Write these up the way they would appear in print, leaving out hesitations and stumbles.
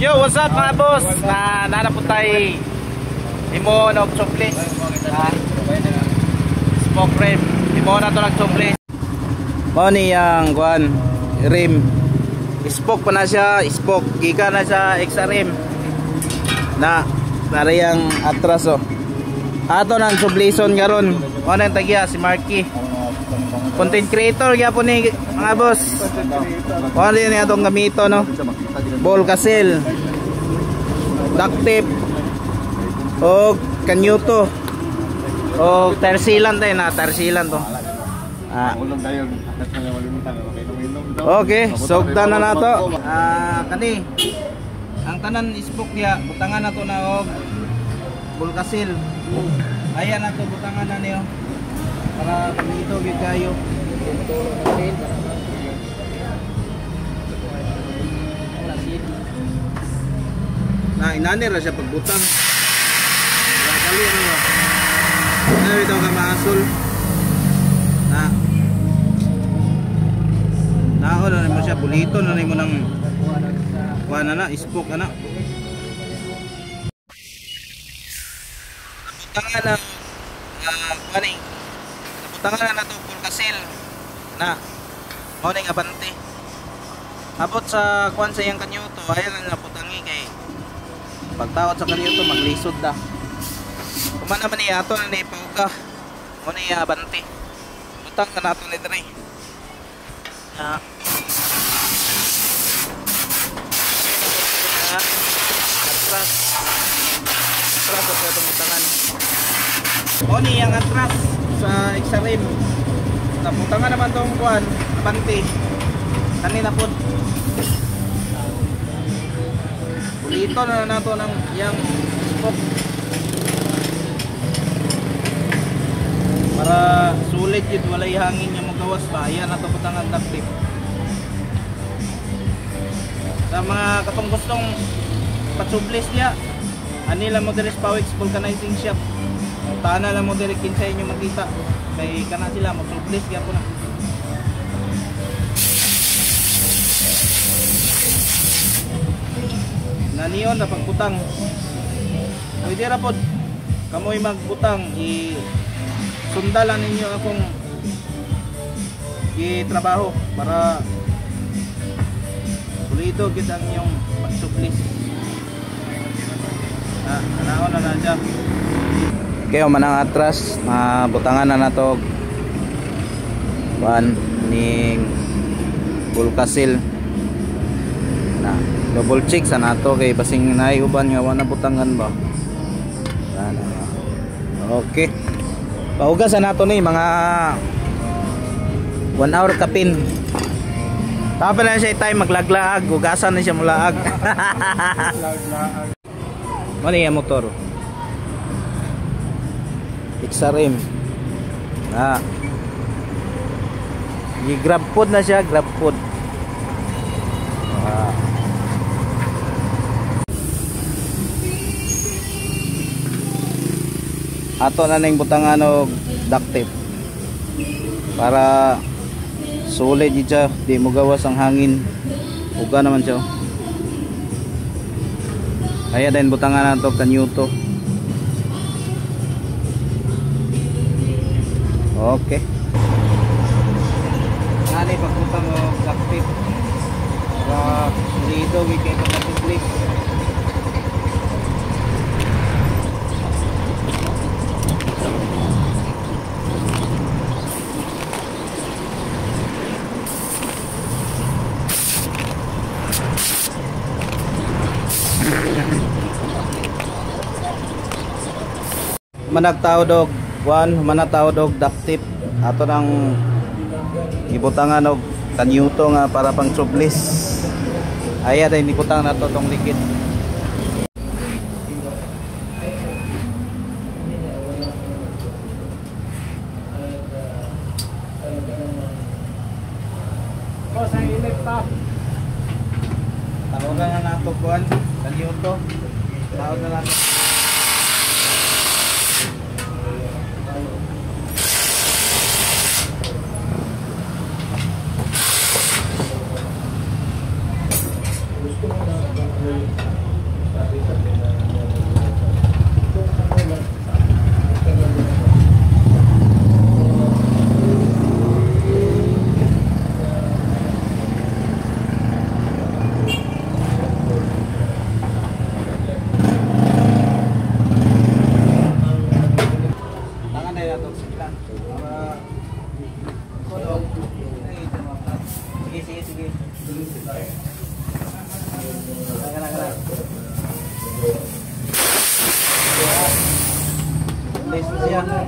Yo, what's up mga boss? Nanap po tayo imo ng chocolate. Smoke rim. Imo na to ng chocolate. Mo ni yang kuan rim. Spoke pa na siya, spoke giga na sa extra rim. Na nariyang atras oh. Ato nang sublison karon. Mo nang tagya si Marky. Content creator gyapon ni mga boss. Mo ni atong gamito no. Ball castle, duct tape, o kanyuto, o tersilan tayo na, tersilan to. Okay, sugdan na na to. Kani, ang tanan ispook niya, butangan na to na og ball castle. Ayan na to, butangan na niyo. Para pagito gid kayo. Na inani ra siya pagbutang. Dali ra. Ano ito ka maasol? Na mo siya bulito na mo nang kuana na spoke ana. Butangan na kuaning. Butangan na to pulkasil na. Mao ning abante. Abot sa kuan sa iyang kanyuto, ayan ang naputangi kay pagtawad sa kanyuto maglisod da. Kuman naman niya ato na naipauka. Muna niya abante. Butang na nato ni Dre. Atras. Atras sa itong butangan. O niyang atras sa exarim. Naputangan naman itong kuan, abante. Kanina po bulito na nato ng yang spoke para sulit yun, walay hangin yung magawas pa. Ayan nato butangan duct tape sa mga katong gustong patsublis niya. Anila mo diri Powex vulcanizing shop, taana lang mo diri kinsa inyo makita kay kana sila magsublis gyapon na. Naniyon na pagbutang. Pwede ra pod kamoy magbutang, sundalan ninyo akong trabaho para pulido gid ang inyong pagsublis. Anaon na siya. Okay, manang atras na butangan na nato kuan ning bulkasil na double check sa nato kay basing naiuban nga wala butangan ba. Okay, paugas sa nato ni mga 1 hour kapin. Tapos na siya time maglaglaag, hugasan na siya mulaag. Ano yung motor? XRM. Grab food na siya, grab food. Ato na ning butangan og duct tape para solid siya, di mo gawas ang hangin. Uga naman siya. Kaya din butangan nato kanyuto. Okay. Ani pagbutang og duct tape. Para solido kay pagka-public. Managtao dog managtao dog duct tape ato nang ibutangan og kanyuto nga para pang sublis. Aya din ibutang nato tong likid. Ko sa ilit ta. Tawagan na nato kuan kanyuto. Tawag na nato. niya.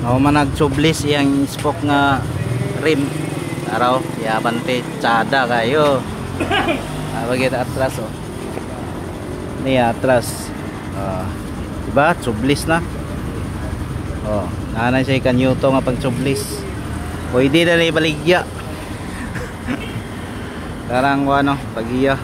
Ako man nagsublis iyang spoke nga rim araw yabante tsada kayo. Bagay atras oh. Ni atras. Diba? Sublis na. Oh, nanay siya kanyuto nga pag sublis. Pwede na ibaligya. Karang ano, pagiya.